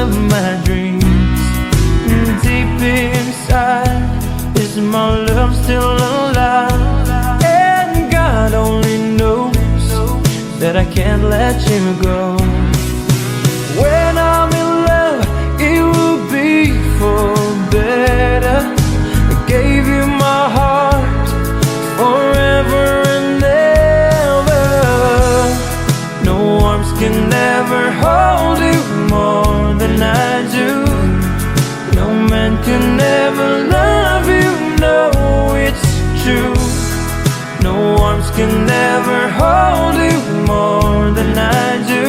of my dreams. Deep inside, is my love still alive? And God only knows that I can't let you go. When I'm in love, it will be for better. I gave you my heart forever and ever. No arms can ever hold you more than I do. No man can ever love you, no, it's true. No arms can ever hold you more than I do.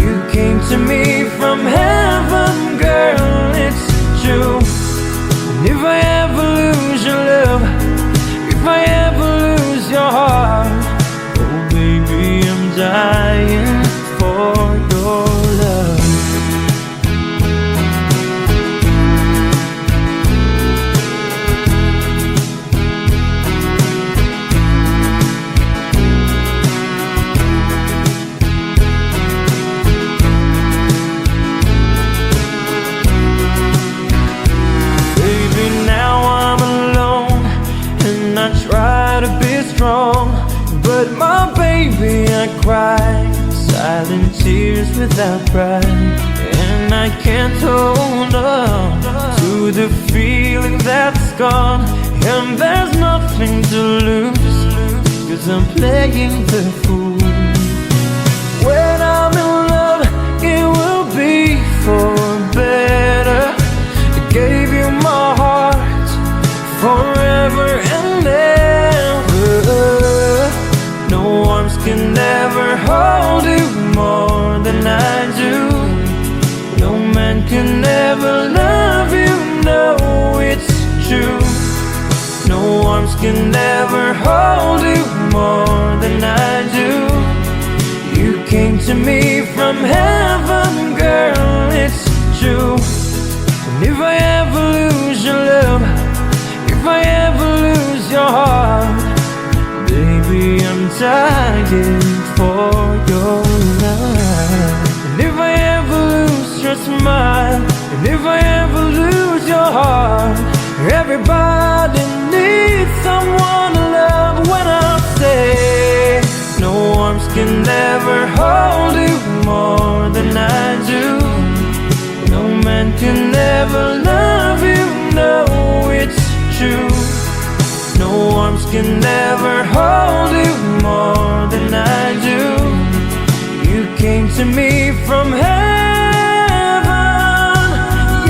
You came to me from heaven, girl, it's true. And if I ever lose your love, if I ever lose your heart, oh baby, I'm dying for your love. But my baby, I cry silent tears without pride. And I can't hold on to the feeling that's gone. And there's nothing to lose, 'cause I'm playing the fool. When I'm in love, it will be for better. I gave you my heart forever and ever. No arms can ever hold you more than I do. No man can ever love you, no, it's true. No arms can ever hold you more than I do. You came to me from heaven, girl, it's true. And if I ever lose your love, if I ever lose your heart, baby, I'm dying for your love. And if I ever lose your smile, and if I ever lose your heart, everybody needs someone to love. When I say no arms can ever hold you more than I do. No man can ever love you, no, it's true. No arms can ever hold you more than I do. You came to me from heaven,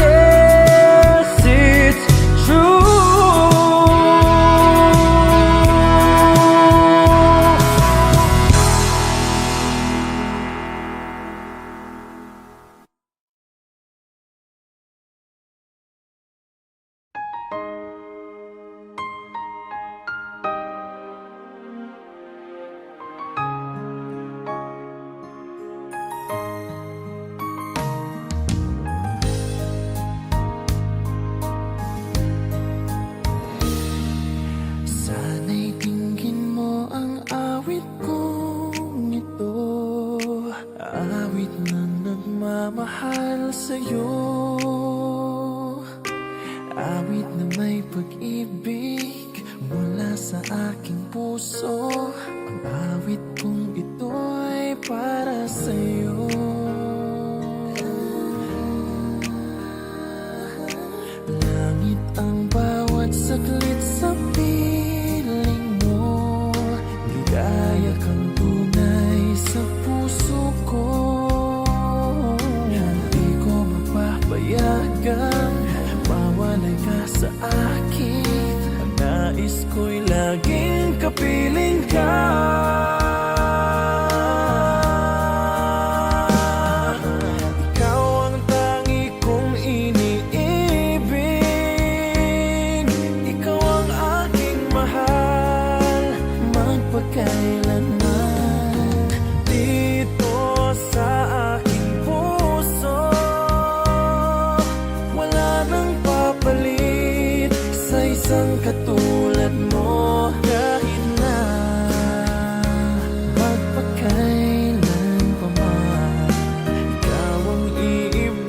yes, it's true. Mahal sa'yo, awit na may pag-ibig mula sa aking puso. Ang awit kong ito'y para sa'yo. Langit ang bawat saglit sa piling mo, ligaya kang tunay sa puso ko. Payagang mawalay ka sa akin. Ang nais ko'y laging kapiling ka. Ikaw ang tangi kong iniibig. Ikaw ang aking mahal, magpakailanman. Dito sa aking puso, isang katulad mo. Kahit na magpakailan pa man, ikaw ang iibig.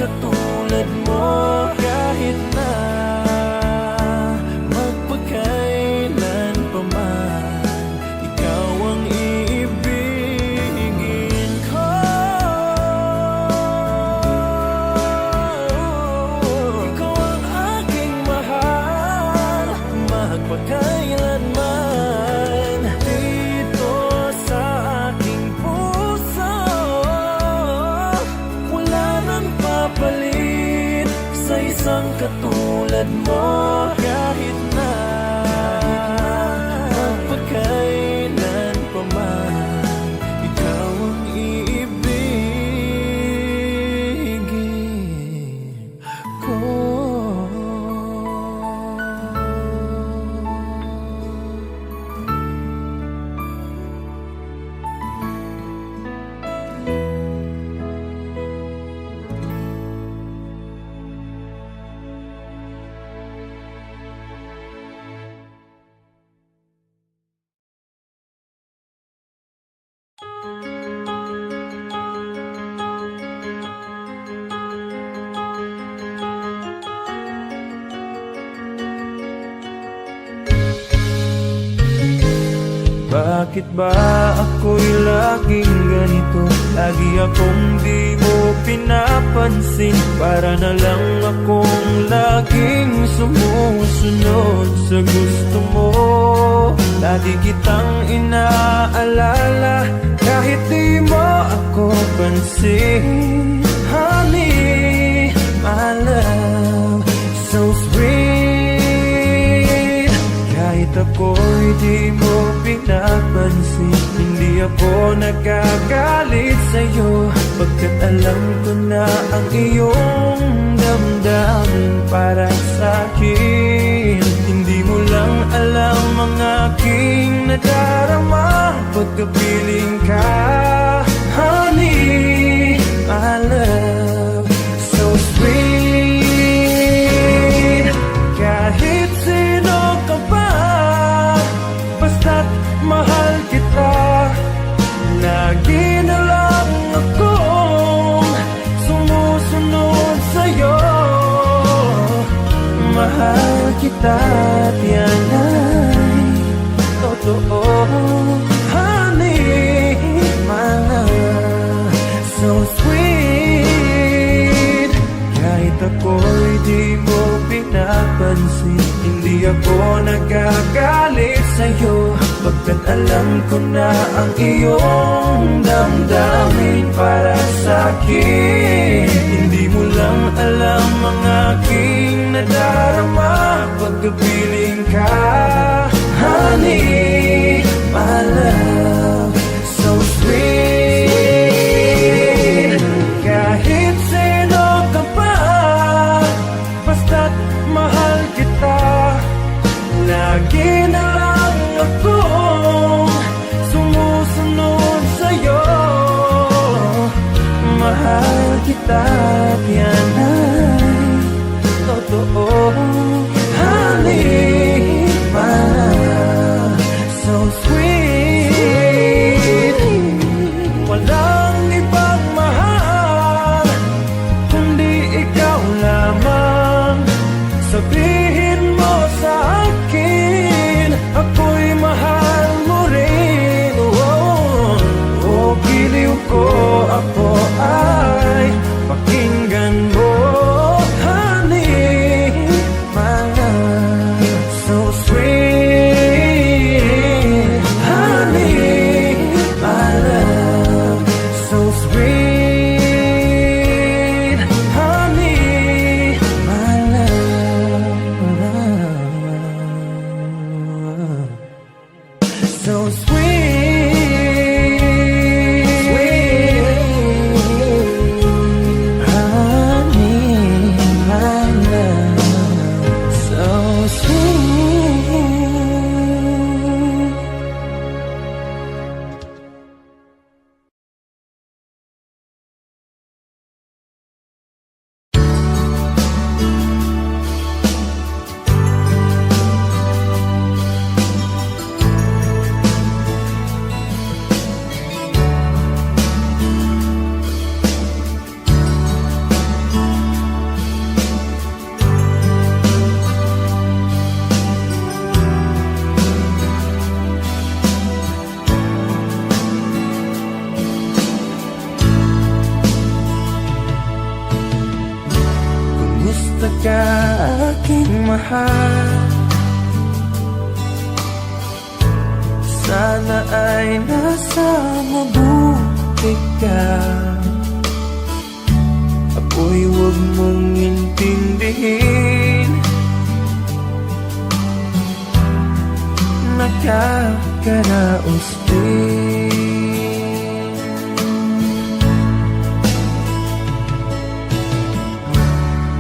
katulad mo. Kahit na magpakailan pa man, ikaw ang iibigin ko. Ikaw ang aking mahal, magpakailanman. Dito sa aking puso, wala nang papalit sa isang katulad mo. Kahit na magpakailan pa man, ikaw ang iibigin ko. Bakit ba ako'y laging ganito? Lagi akong di mo pinapansin. Para na lang akong laging sumusunod sa gusto mo. Lagi kitang inaalala kahit di mo ako pansin. Honey, my love, so sweet. Kahit ako'y di mo pinapansin, hindi ako nagagalit sa'yo, pagkat alam ko na ang iyong damdamin para sa'kin. Hindi mo lang alam ang aking nadarama pagkapiling ka. Honey, my love, so sweet. Kahit sino ka pa, basta't mahal kita. Lagi na lang akong sumusunod sa'yo. Mahal kita at yan ay totoo. Honey, my love, so sweet. Kahit ako'y di mo pinapansin, hindi ako nagagalit sa'yo, pagkat alam ko na ang iyong damdamin para sa'kin. Hindi mo lang alam ang aking nadarama pagkapiling ka. Honey, my love, so sweet. Kahit sino ka pa, basta't mahal kita. Lagi na lang akong sumusunod sa'yo. Mahal kita at yan ay totoo. Honey, my love, so sweet. Walang ibang mahal kundi ikaw lamang. Sabihin mo sa akin, ako'y mahal mo rin. Oh, giliw ko, ako ay pakinggan mo. ka aking mahal. Sana ay nasa mabuti ka. Ako'y huwag mong intindihin, nakakaraos din.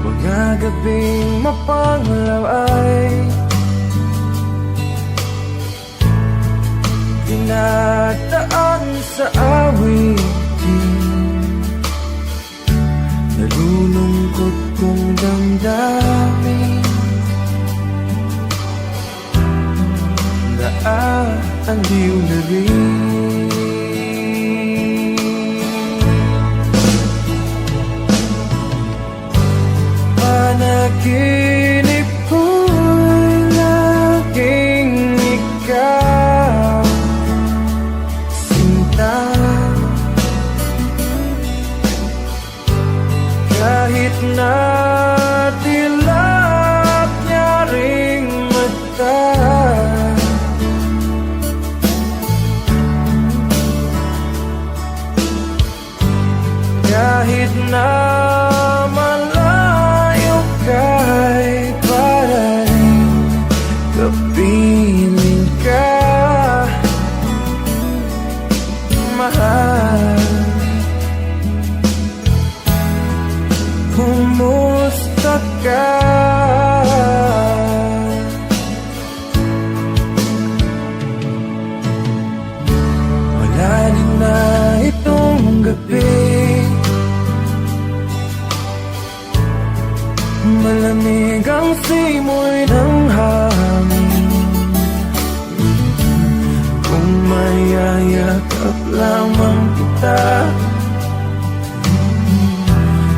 Mga gabing mapanglaw ay dinadaan sa awitin. Nalulungkot kong damdamin, naandiw na rin. Panaginip ko'y laging ikaw, sinta. Kahit na dilap niya ring mata, kahit na malayo ka'y para rin kapiling ka, mahal. Kumusta ka? Wala din na itong gabi, malamig ang simoy ng hangin. Kung mayayakap lamang kita,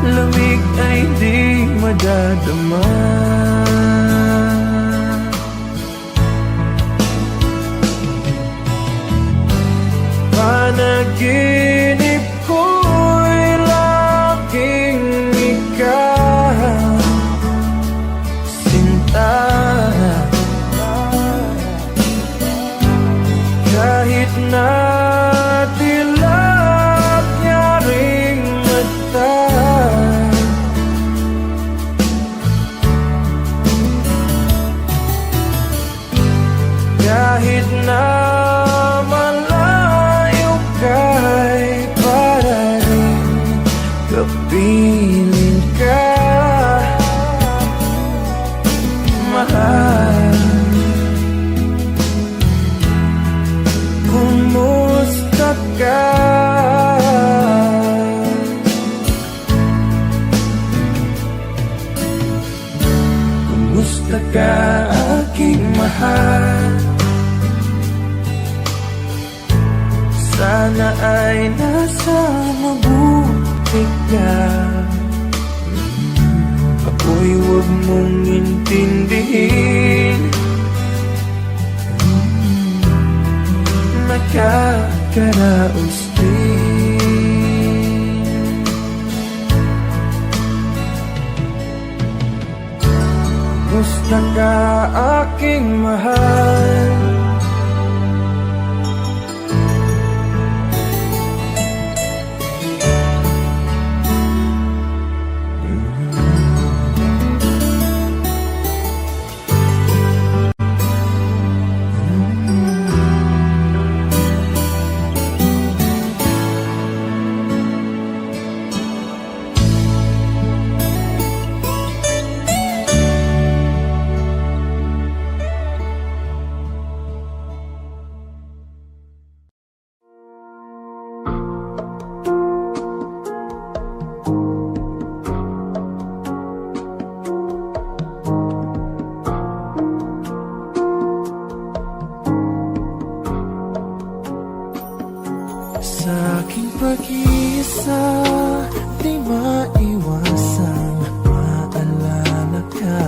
lamig ay di madadama. Panaginip ko'y laging ikaw, sinta. Kahit na dilap niya ring mata, kahit na malayo ka'y para rin kapiling ka, mahal. Kumusta ka? Kumusta ka aking mahal? Sana ay nasa mabuti ka. Ako'y huwag mong intindihin, nakakaraos din. Kumusta ka aking mahal? Pag-iisa, di maiwasang maalala ka.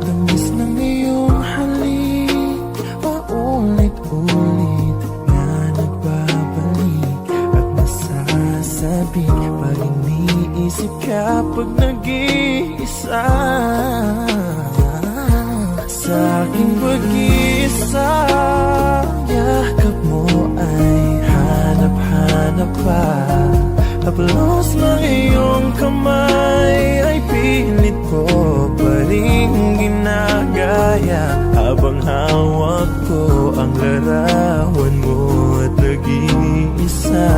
Tamis ng iyong halik, paulit-ulit na nagbabalik. At nasasabi, pag iniisip ka, pag nag-iisip pag-iisa. Sa aking pag-iisa, yakap mo ay hanap-hanap pa. Haplos ng iyong kamay ay pilit ko pa rin ginagaya, habang hawak ko ang larawan mo at nag-iisa.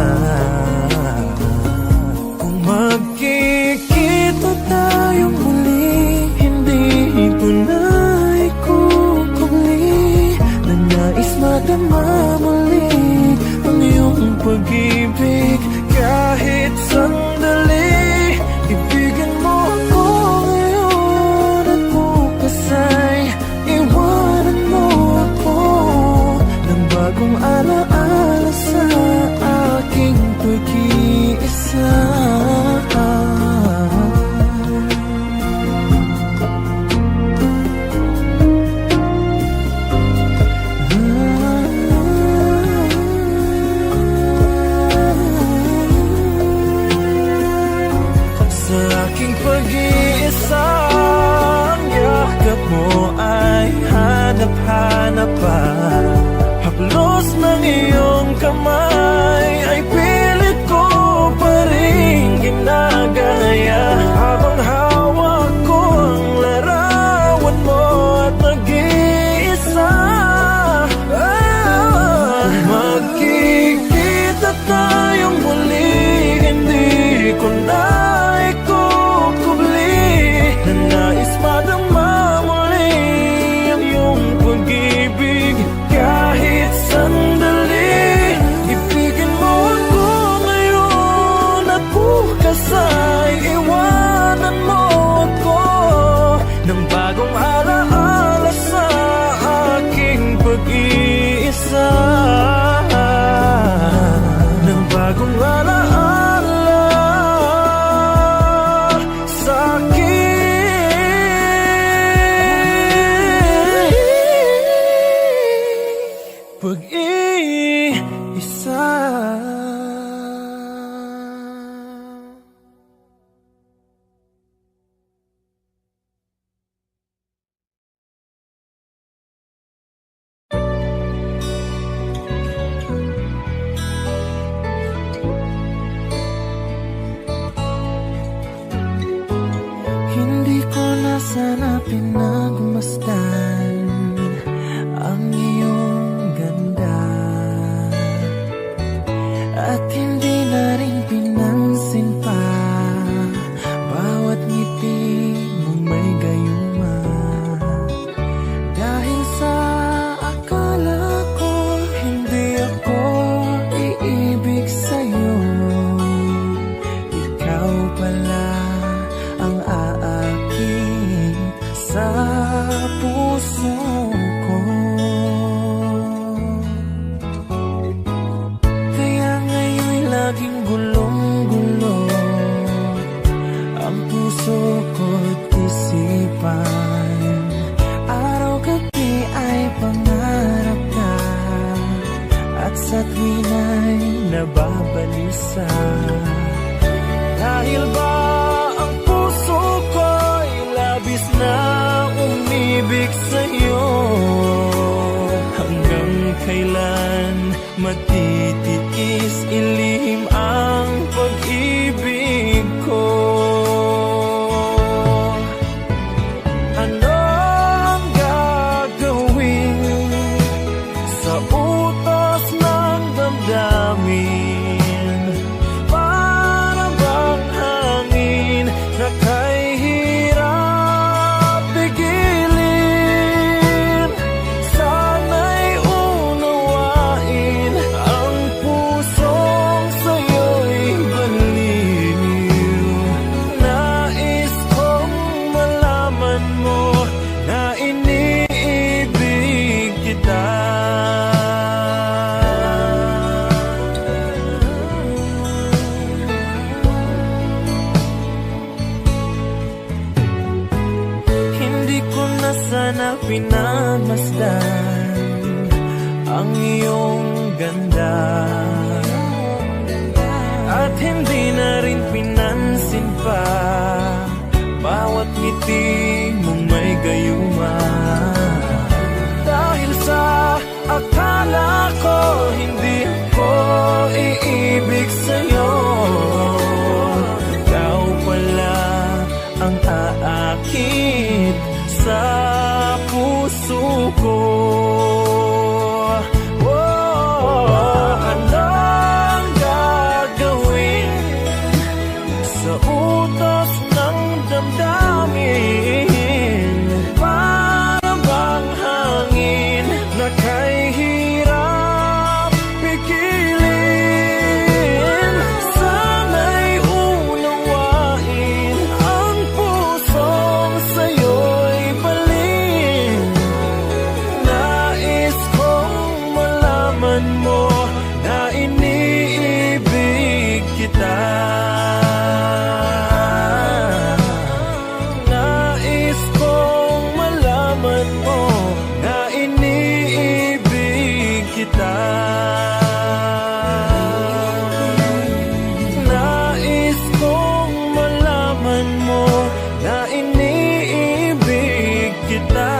Kung magkikita tayong muli, hindi ko na ikukuli na nais madama muli ang iyong pag-ibig. Kahit sandali, ibigin mo ako ngayon at bukas ay iwanan mo ako ng bagong alaala sa aking pag-iisa. Hanap pa, haplos ng iyong kamay ay pilit ko pa rin ginagaya, habang hawak ko ang larawan mo at nag-iisa. Magkikita tayong muli, hindi ko na ikukubli na nais madama muli ang iyong pag-ibig. Kahit sandali, ibigin mo ako ngayon at bukas ay iwanan mo ako ng bagong alaala sa aking pag-iisa. Ng bagong alaala sa aking pag-iisa. Hindi ko na sana pinagmasdan ang iyong ganda, at hindi na rin pinansin pa bawat ngiti mong may gayuma. Dahil sa akala ko hindi ako iibig sa'yo, ikaw pala ang aaking sa puso ko. Kaya ngayon'y laging gulong-gulo ang puso ko't isipan. Araw-gabi ay pangarap ka, at sa tuwina'y nababalisa. Dahil ba ang puso ko'y labis na umibig sa'yo? Hanggang kailan matitiis ilihim ang pag-ibig ko? Ano ang gagawin sa utos ng damdamin? Para bang hangin na kay hirap pigilin? Sana'y unawain ang pusong sa'yo'y baliw. Nais kong malaman mo na iniibig kita. Hindi ko na sana pinagmasdan ang iyong ganda, at hindi na rin pinansin pa bawat ngiti mong may gayuma. Dahil sa akala ko hindi ako iibig sa'yo, ikaw pala ang aakit sa puso ko. Anong gagawin sa utos ng damdamin? Para bang hangin na kay hirap pigilin? Sana'y unawain ang pusong sa'yo'y balin. Nais kong malaman mo na iniibig kita. Nais kong malaman mo na iniibig kita. Nais kong malaman mo na iniibig kita.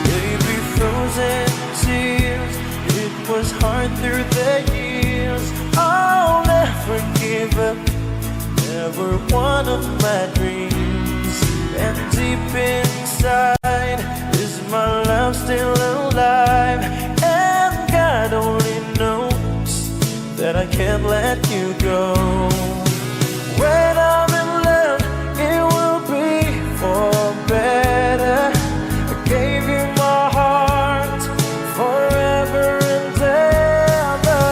Baby, frozen tears, it was hard through the years. I'll never give up, never one of my dreams. And deep inside, is my love still alive? And God only knows that I can't let you go. When I'm in love, it will be for better. I gave you my heart forever and ever.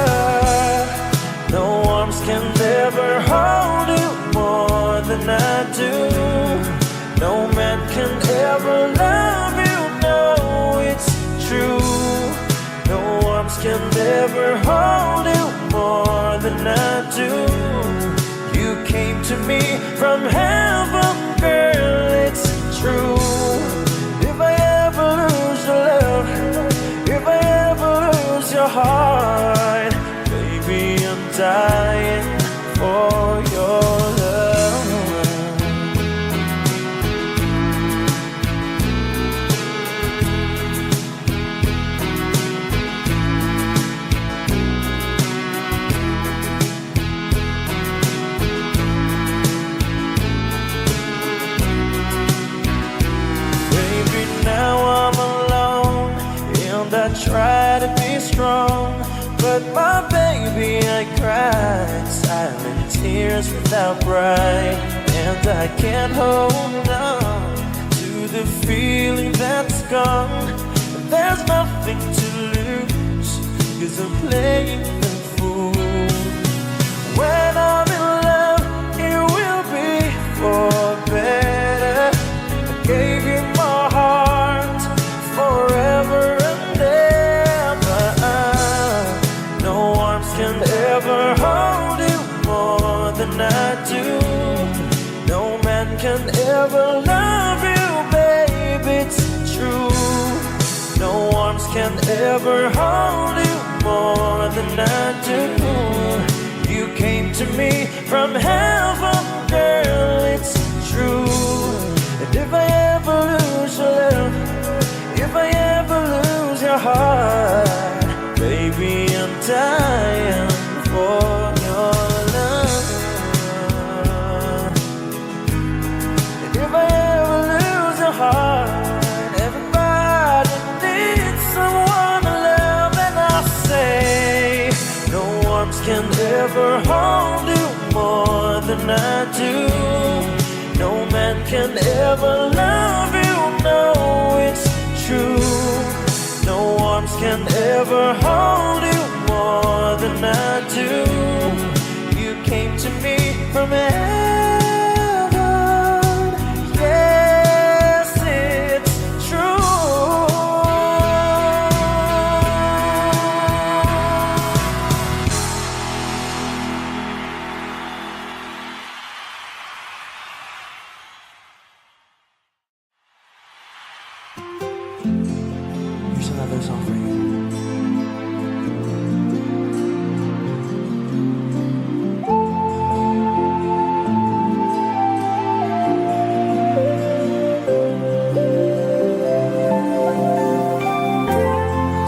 No arms can ever hold you more than I do. No man can ever love you, no, it's true. No arms can ever hold you more than I do. You came to me from heaven, girl, it's true. If I ever lose your love, if I ever lose your heart, baby, I'm dying for your love. Baby, now I'm alone, and I try to be strong, but my baby, I cried silent tears without pride, and I can't hold on to the feeling that's gone. There's nothing to lose, 'cause I'm playing the fool. When I'm in love, it will be for better. I gave you my heart forever and ever. No arms can ever hold you more than I do. No man can ever love you, babe, it's true. No arms can ever hold you more than I do. You came to me from heaven, girl, it's true. And if I ever lose your love, if I ever lose your heart, baby, I'm dying for your love. And if I ever lose your heart, everybody needs someone to love, and I say, no arms can ever hold you more than I do. No man can ever love you, no, it's true. No arms can ever hold you more than I do. You came to me from heaven. Yes, it's true. Here's another song for you.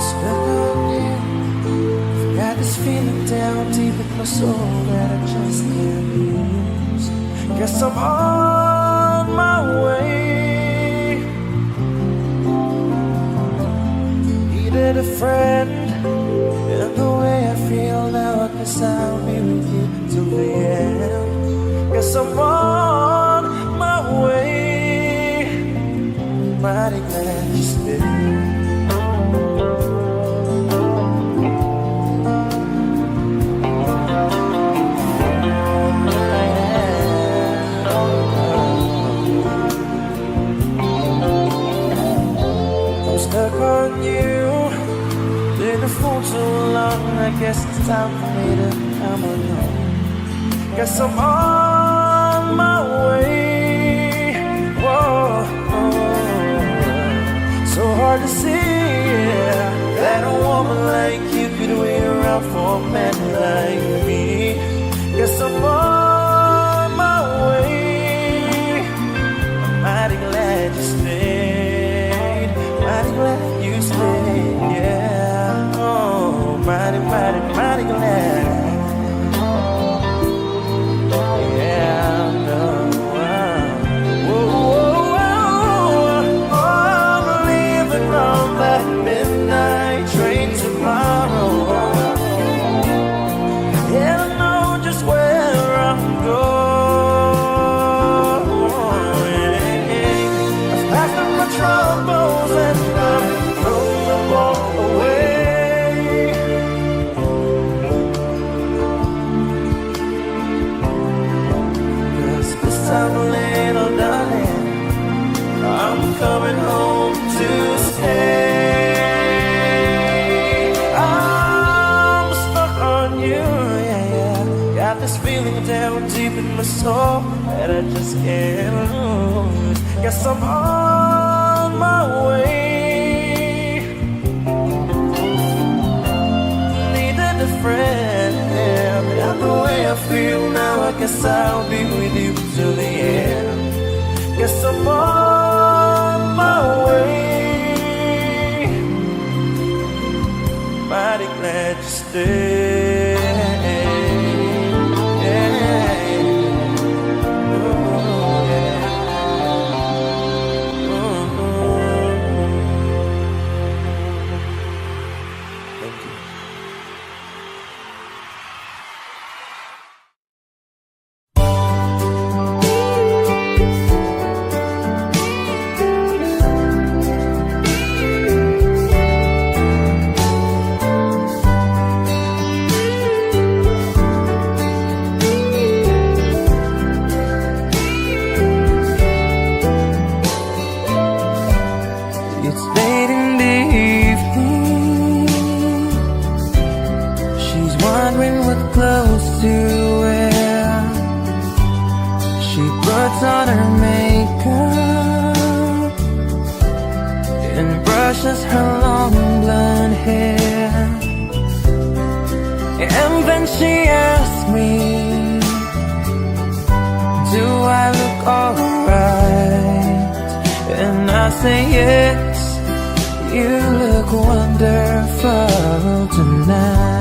Stuck on you. Got this feeling down deep in my soul that I just can't lose. Guess I'm on my way. Needed a friend, and the way I feel now, I guess I'll be with you till the end. Guess I'm on my way. Mighty glad you stayed. Stuck on you, been a fool too long. I guess it's time for me to come along. Guess I'm on my way. Whoa, so hard to see that a woman like you could wait around for a man like me. Guess I'm on my way. I'm mighty glad you stayed. Mighty glad you stayed, yeah. Oh, mighty, mighty, mighty glad. Yeah, no. Whoa, whoa, whoa. I'm leaving on that midnight train tomorrow. Yeah, I know just where I'm going. I've packed up my troubles and I'm throwing them all away. 'Cause this time, little darling, I'm coming home to stay. I'm stuck on you, yeah, yeah. Got this feeling down deep in my soul that I just can't lose. Guess I'm on my way. Needed a friend, yeah. And the way I feel now, I guess I'll be with you till the end. Guess I'm on my way. Mighty glad you stayed. It's late in the evening. She's wondering what clothes to wear. She puts on her makeup and brushes her long blonde hair. And then she asks me, do I look alright? And I say yes, you look wonderful tonight.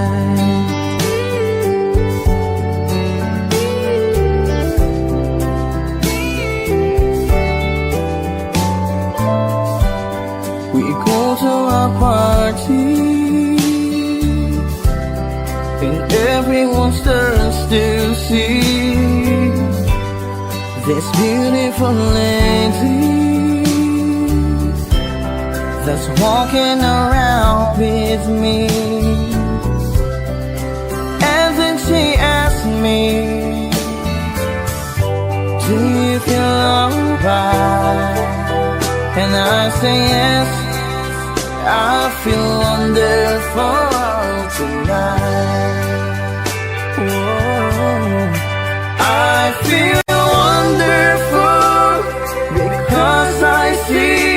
We go to our party and everyone starts to see this beautiful lady that's walking around with me. And then she asked me, do you feel alright? And I say yes, I feel wonderful tonight. Whoa. I feel wonderful because I see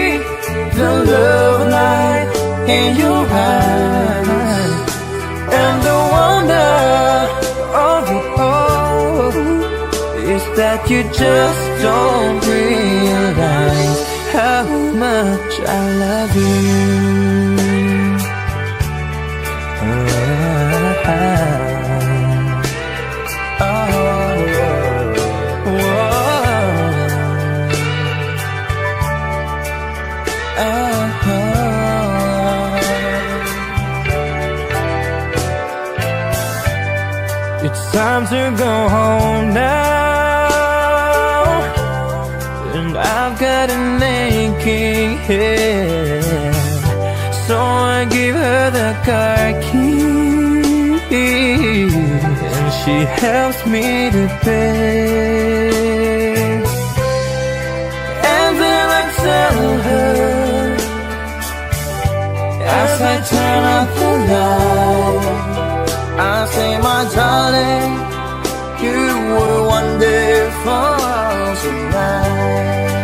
the love light in your eyes. And the wonder of it all is that you just don't realize how much I love you. It's time to go home now, and I've got an aching head. So I give her the car key, and she helps me to pay. And then I tell her, as I turn off the light, I say, my darling, you were wonderful tonight.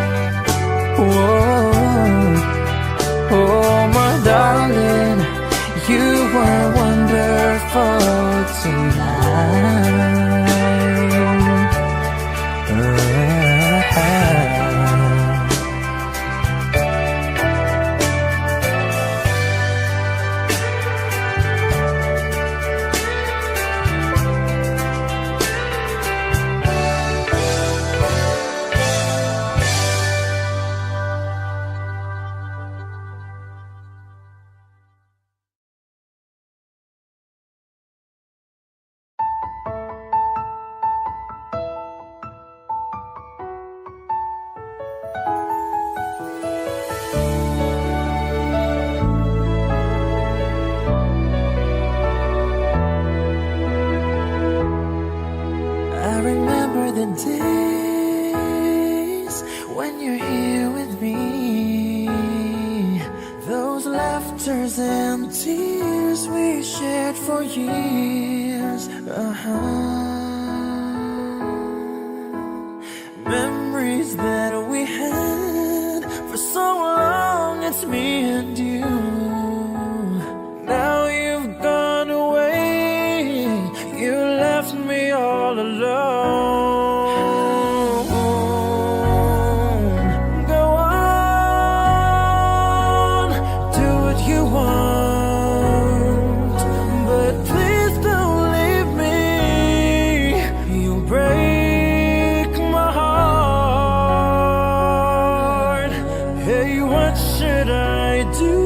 Whoa, oh my darling, you were wonderful tonight. I remember the days when you're here with me, those laughters and tears we shared for years. Memories that we had for so long, it's me and you. Now you've gone away, you left me all alone. Go on, do what you want, but please don't leave me. You break my heart. Hey, what should I do?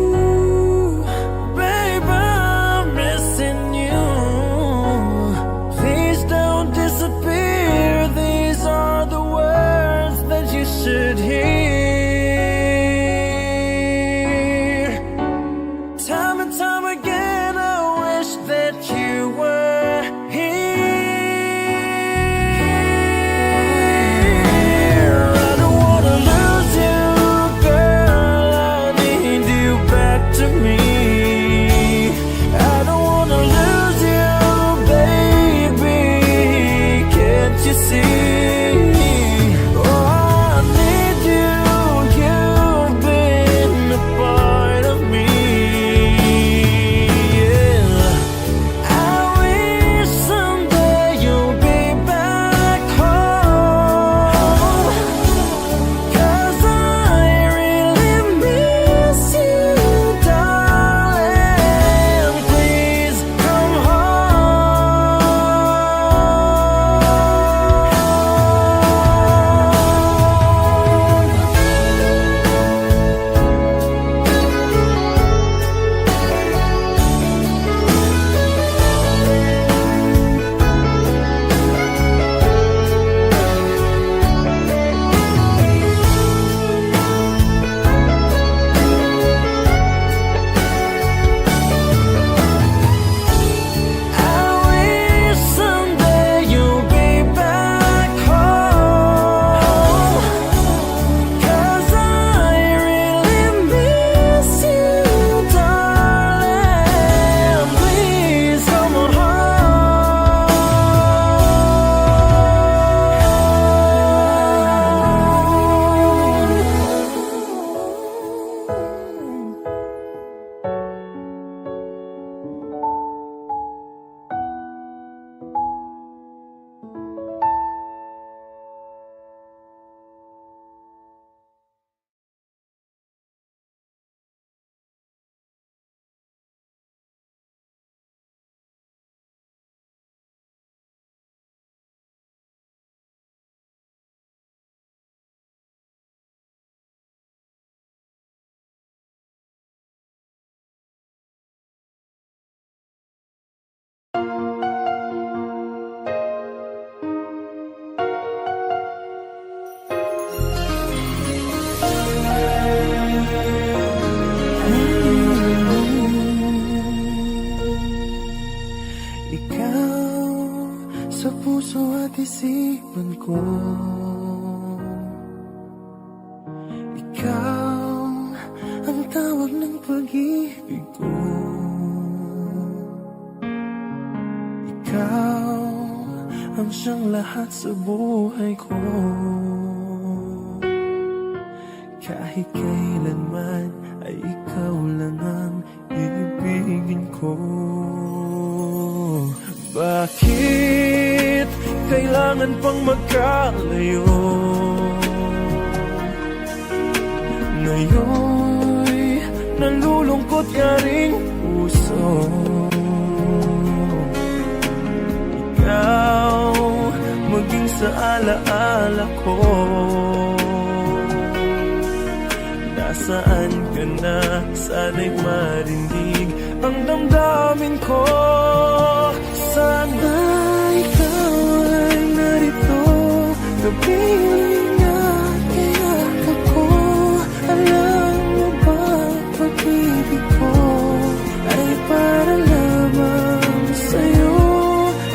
puso at isipan ko. Ikaw ang tawag ng pag-ibig ko. Ikaw ang siyang lahat sa buhay ko. Kahit kailanman ay ikaw lang ang ibigin ko. Bakit kailangan pang magkalayo? Ngayon'y nalulungkot ka ring puso. Ikaw maging sa alaala ko. Nasaan ka na? Sana'y marinig ang damdamin ko. Sana ikaw ay narito, kapiling at kayakap ko. Alam mo ba, pag-ibig ko ay para lamang sa'yo.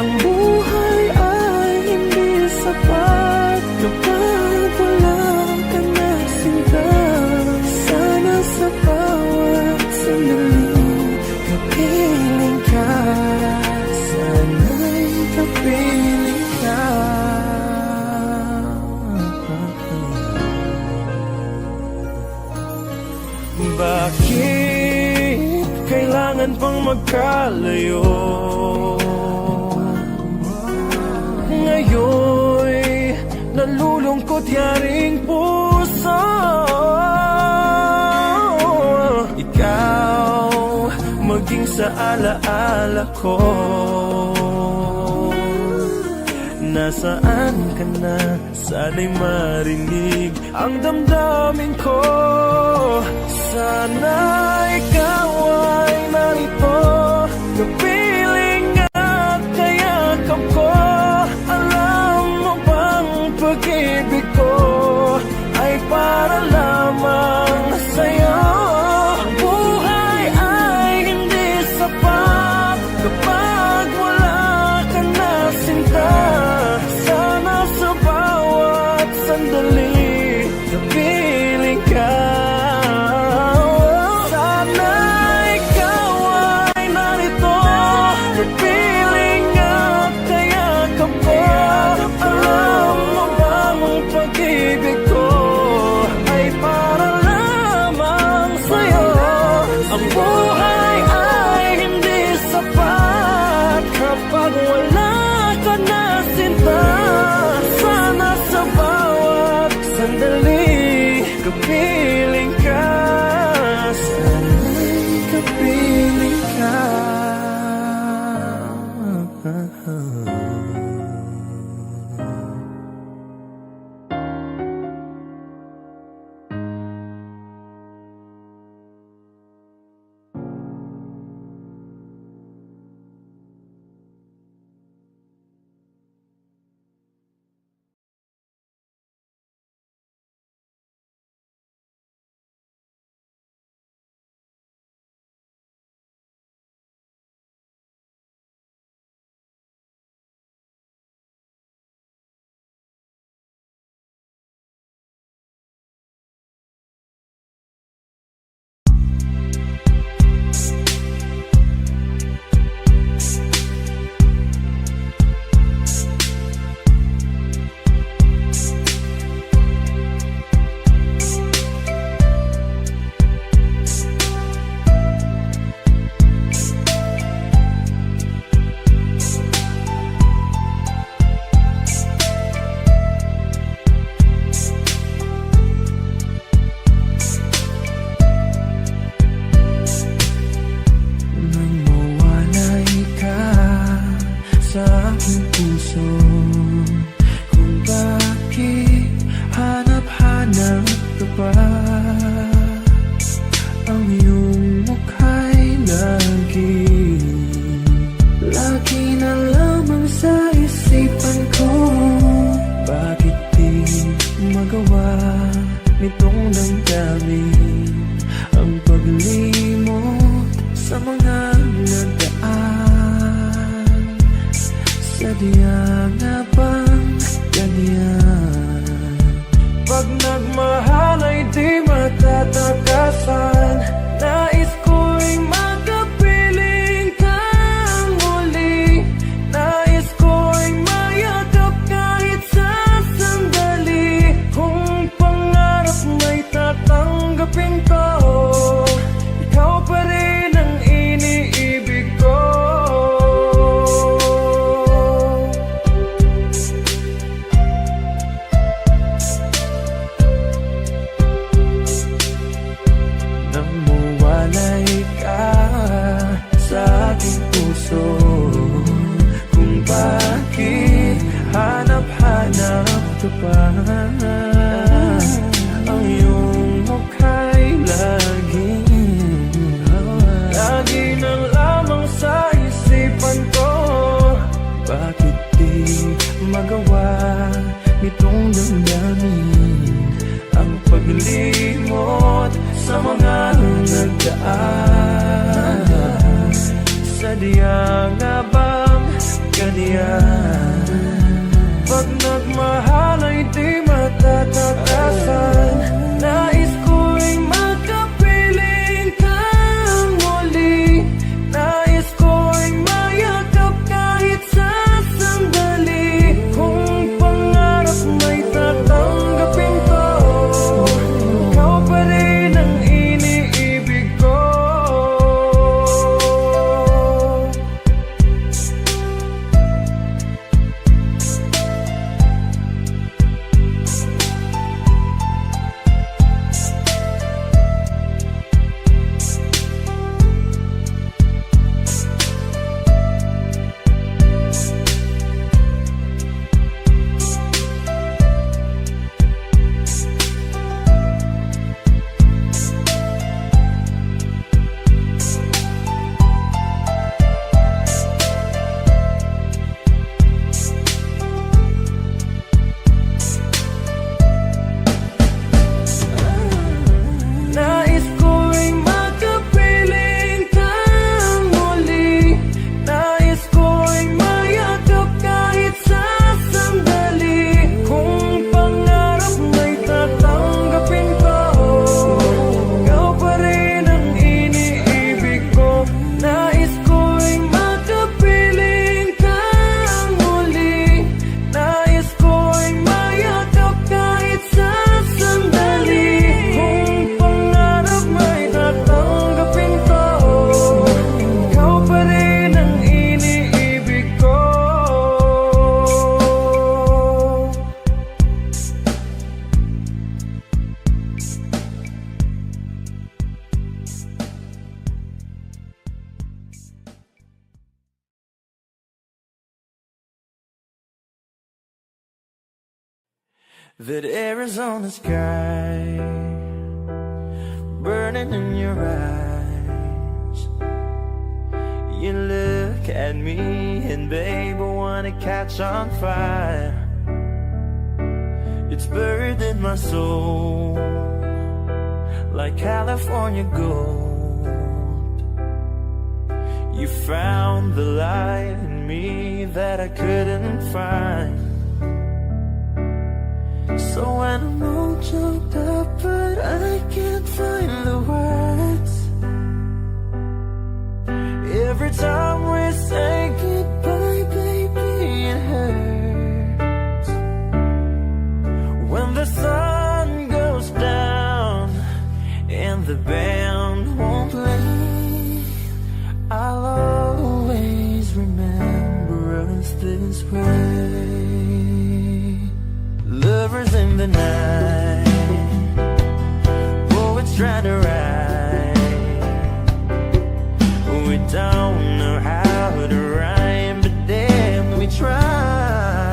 Ang buhay ay hindi sapat kapag wala ka na sinta. Sana sa bawat sandali kapiling ka. Sana'y kapiling ka. Bakit kailangan pang magkalayo? Ngayon'y nalulungkot yaring puso. Ikaw maging sa alaala ko. Nasaan ka na? Sana'y marinig ang damdamin ko. Sana ikaw ay narito, kapiling at kayakap ko. Alam mo bang pag-ibig ko ay para lamang sa'yo. Ang buhay ay hindi sapat kapag wala ka na sinta. Sana sa bawat sandali kapiling ka. Sana ikaw ay narito, kapiling at kayakap ko. Alam mo bang pag-ibig ko ay para lamang sa'yo. Ang buhay ay hindi sapat kapag wala ka na sinta. Sana sa bawat sandali kapiling ka. Sana'y kapiling ka. Sadyang Ang iyong mukha'y lagi na lamang sa isipan ko. Bakit di magawa nitong damdamin ang paglimot sa mga nagdaan? Sadya nga bang ganyan? Pag nagmahal ay di matatakasan. Nais ko'y makapiling kang muli. Nais ko'y mayakap kahit sa sandali. Kung pangarap may tatanggapin ko, ikaw pa rin ang iniibig ko. Nais ko'y makapiling kang muli. Nais ko'y mayakap kahit sa sandali. Kung pangarap may tatanggapin ko, ikaw pa rin ang iniibig ko. Nais ko'y makapiling kang muli. Nais ko'y mayakap kahit sa sandali. Kung pangarap may tatanggapin ko, ikaw pa rin ang iniibig ko. That Arizona sky burning in your eyes. You look at me and babe, I wanna catch on fire. It's buried in my soul like California gold. You found the light in me that I couldn't find. So when I'm all choked up, but I can't find the words. Every time we say goodbye, baby, it hurts. When the sun goes down and the band won't play, I'll always remember us this way. Lovers in the night, poets try to write. We don't know how to rhyme, but damn, we try.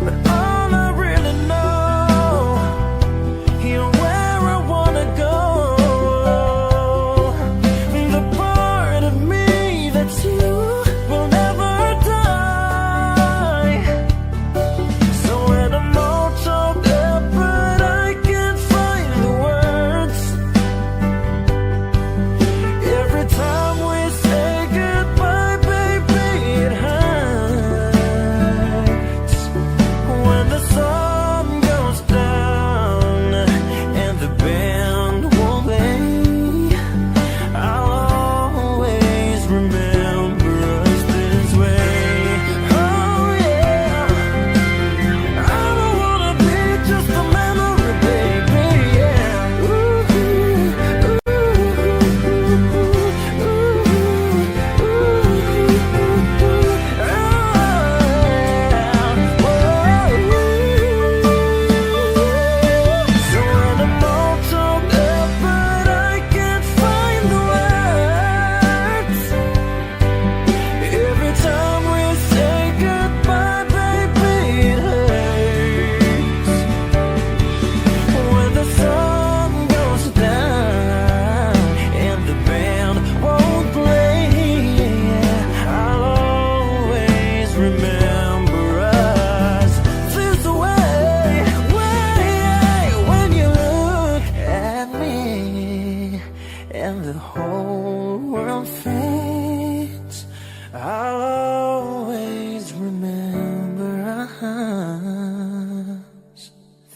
But all I really know, you're where I wanna go. The part of me that's you will never die. So when I'm all choked up, but I can't find the words,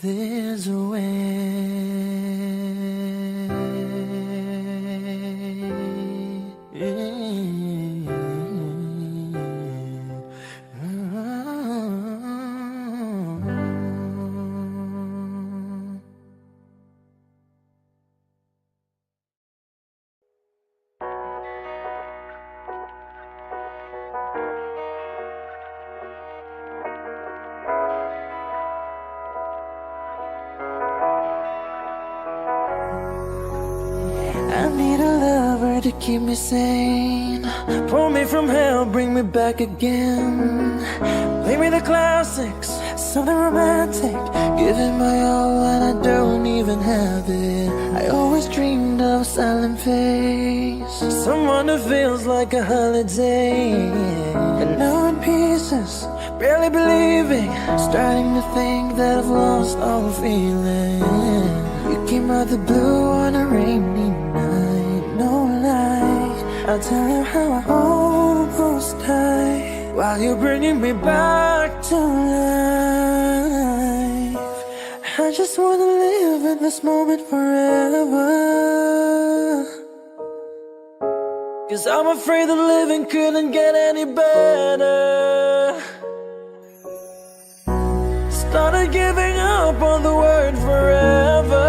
There's a I need a lover to keep me sane. Pull me from hell, bring me back again. Play me the classics, something romantic. Give it my all when I don't even have it. I always dreamed of a silent face, someone who feels like a holiday. And now in pieces, barely believing, starting to think that I've lost all feeling. You came out the blue on a rainy night, no lie. I'll tell you how I almost died while you're bringing me back to life. I just wanna live in this moment forever, 'cause I'm afraid that living couldn't get any better. Started giving up on the word forever,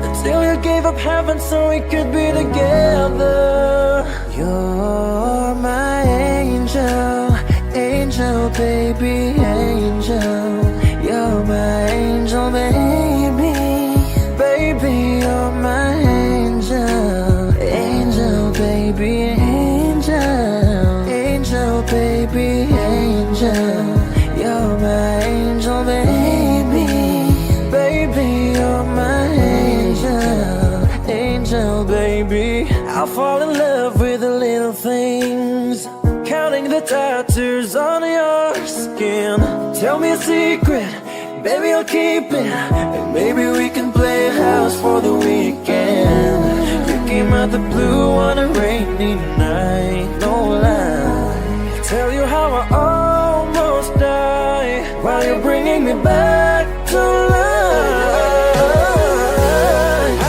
until you gave up heaven so we could be together. You're my angel, angel baby, angel. You're my angel baby, baby, you're my angel, angel baby, angel, angel baby, angel. You're my angel baby, baby, you're my angel, angel baby. I'll fall in love with the little things, counting the tattoos on your skin. Tell me a secret, baby, I'll keep it, and maybe we can play house for the weekend. You came out the blue on a rainy night, no lie. Tell you how I almost died while you're bringing me back to life.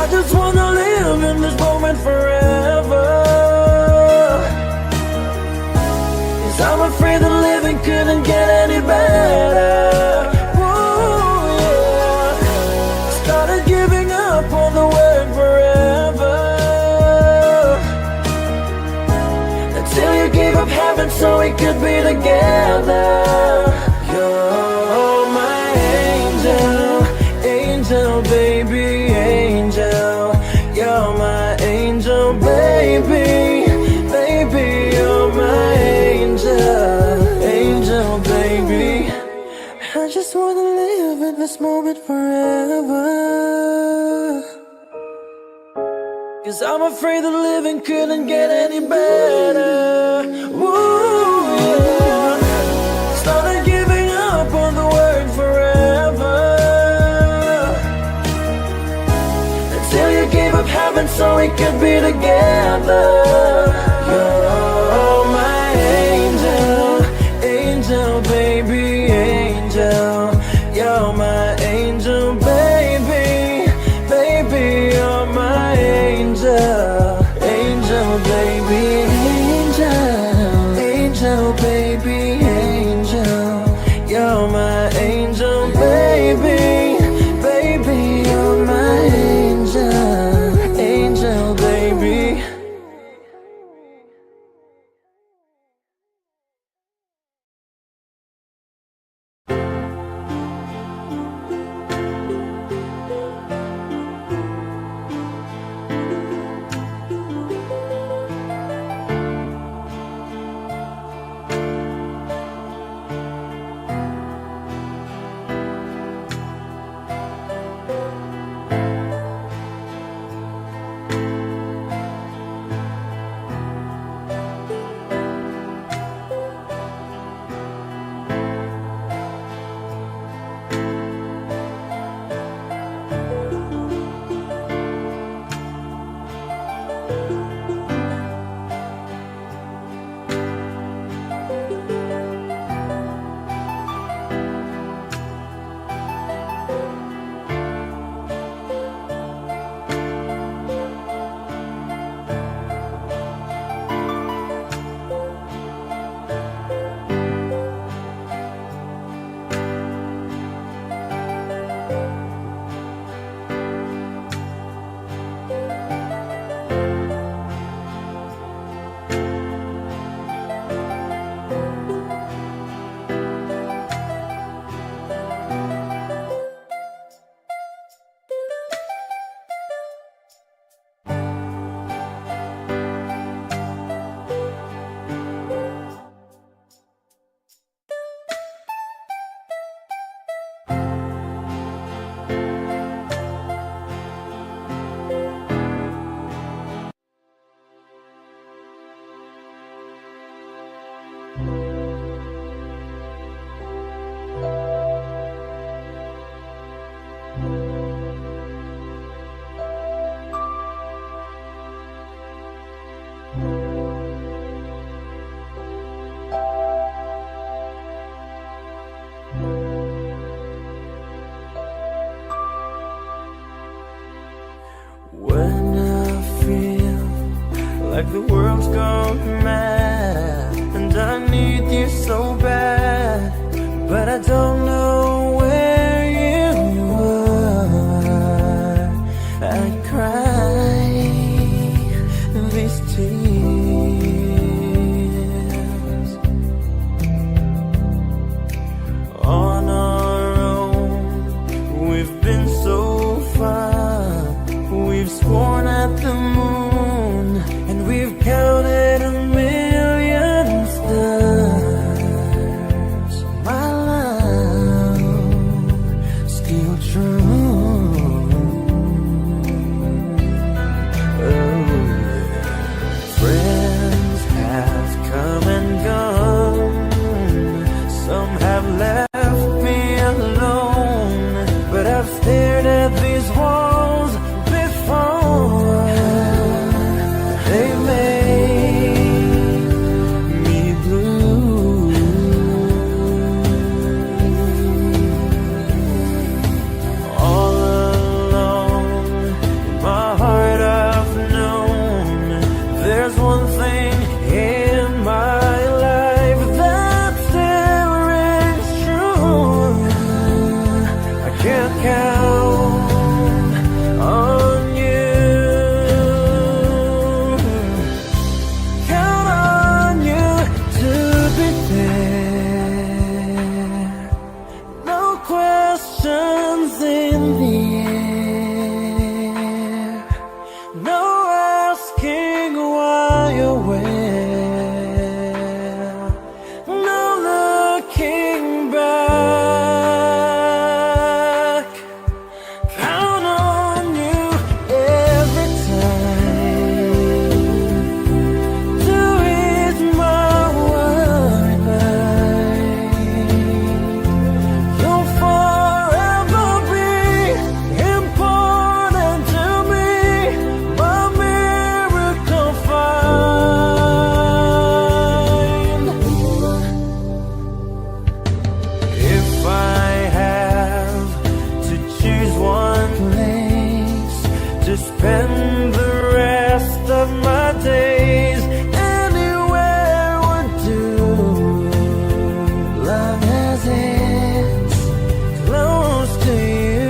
I just wanna live in this moment forever, 'cause I'm afraid that living couldn't get any better. Ooh, yeah. Started giving up on the word forever, until you gave up heaven so we could be together. You're my angel, angel baby, angel. You're my angel baby, baby, you're my angel, angel baby. I just wanna live in this moment forever, 'cause I'm afraid that living couldn't get any better. Ooh, yeah. Started giving up on the word forever, until you gave up heaven so we could be together. You're my angel, angel baby, angel. You're my angel baby, baby, you're my angel, angel baby, angel, angel baby, angel. You're my angel baby, baby, you're my angel, angel baby. the world's gone mad, and I need you so bad, but I don't know where you are. I cry these tears on our own. We've been so far, we've sworn at the moon, and we've counted a million stars. My love, still true. Oh, friends have come and gone, some have left me alone, but I've stared at these walls before. They made me blue. All along in my heart I've known there's one thing in my life that still rings true. I can't count on you, count on you to be there. No questions in the air, no asking why or where, no looking back. Count on you every time to ease my worry mind. You'll forever be important to me, my miracle find. If I have to choose one place to spend the rest of my days, anywhere would do, long as it's close to you.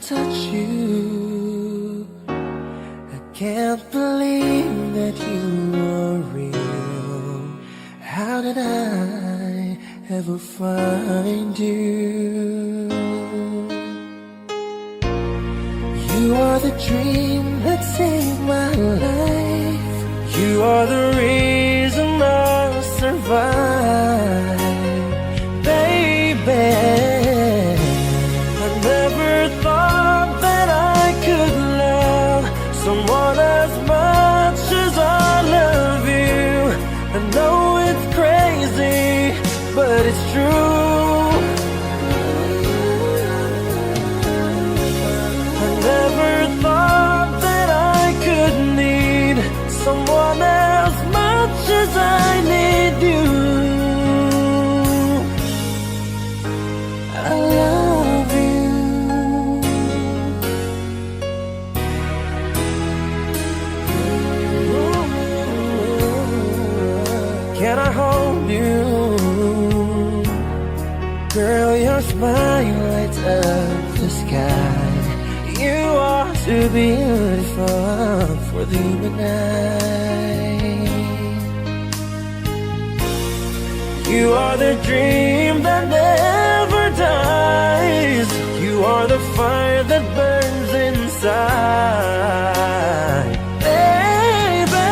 touch you. I can't believe that you are real. How did I ever find you? You are the dream that saved my life. You are the reason I survive, baby. I never thought that I could love someone as much as I love you. I know it's crazy, but it's true. I never thought that I could need someone as much as I need you. I love you. Can I hold you? Girl, your smile lights up the sky. You are too beautiful for the human eye. You are the dream that never dies. You are the fire that burns inside, baby.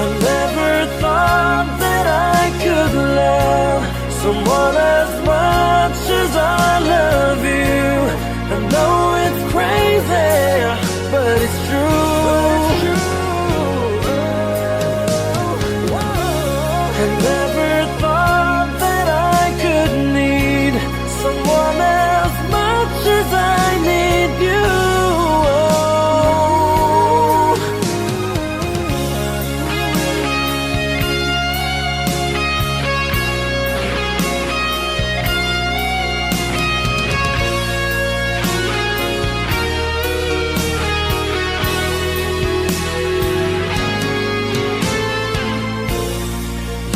I never thought that I could love someone as much as I love you. I know it's crazy, but it's true. I never thought that I could need someone as much as I need you.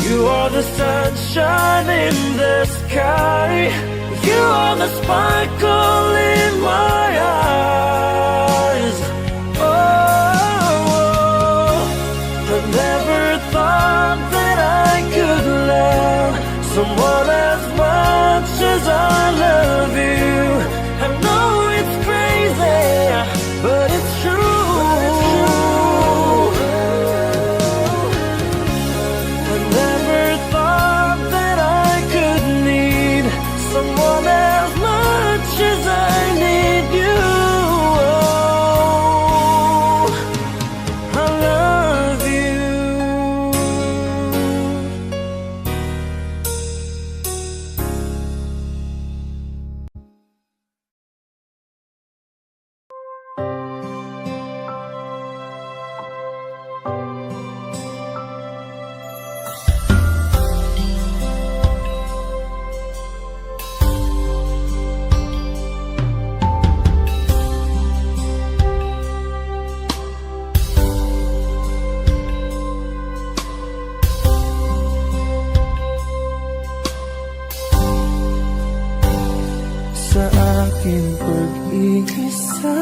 You are the sunshine in the sky. You are the sparkle in my eyes. Oh, I never thought that I could love someone as much as I love you. I know it's crazy, but it's true. Someone as much as I need you. I love you. Sa aking pag-iisa,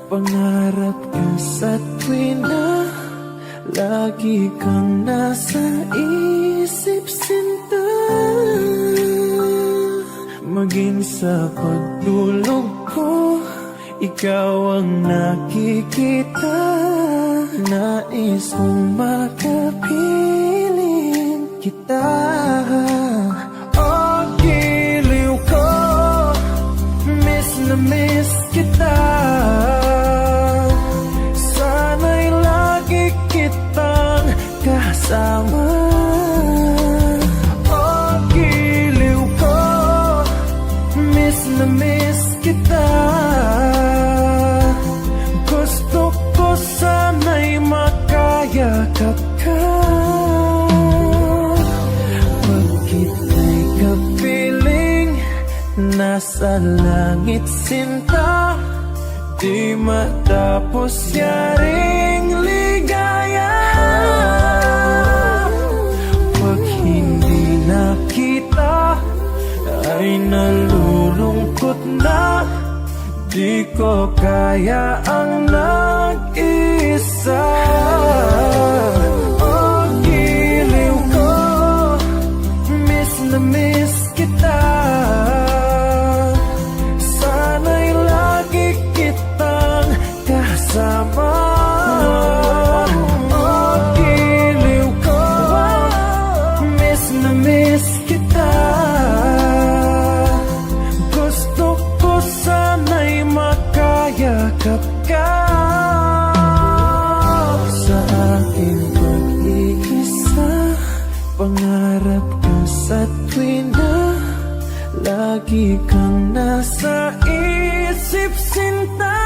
pangarap ka sa tuwina. Lagi kang nasa isip, sinta. Maging sa pagtulog ko, ikaw ang nakikita. Nais kong makapiling kita. Oh, giliw ko, miss na miss kita. Sana'y lagi kitang kasama. Oh, giliw ko, miss na miss kita. Gusto ko sana'y makayakap ka. Pag kita'y kapiling, nasa langit sinta. Di matapos yaring ligaya. Pag hindi nakita, ay nalulungkot na. Di ko kaya ang nag-isa. Oh, giliw ko, miss na miss kita. Sana'y lagi kitang kasama. Oh, giliw ko, miss na miss kita. Gusto ko sana'y makayakap ka. Sa aking pag-iisa, pangarap ka sa tuwing na lagi kang nasa isip, sinta.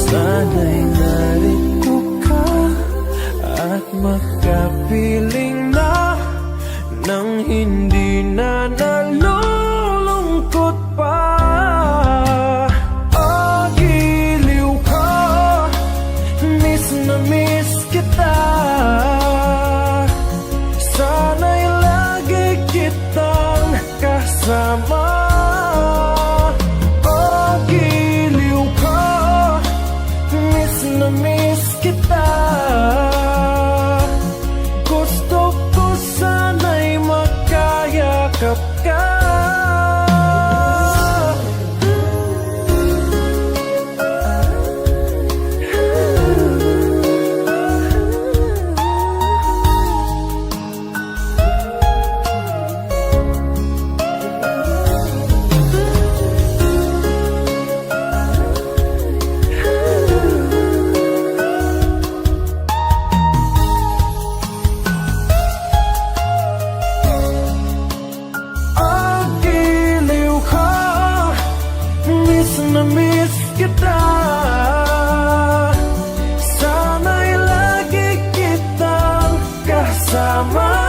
Sana'y narito ka at makapiling na nang hindi na nalulungkot pa. Oh, giliw ko, miss na miss kita. Sana'y lagi kitang kasama. Oh, giliw ko, miss na miss kita. Gusto ko sana'y makayakap ka. Na miss kita. Sana'y lagi kitang kasama.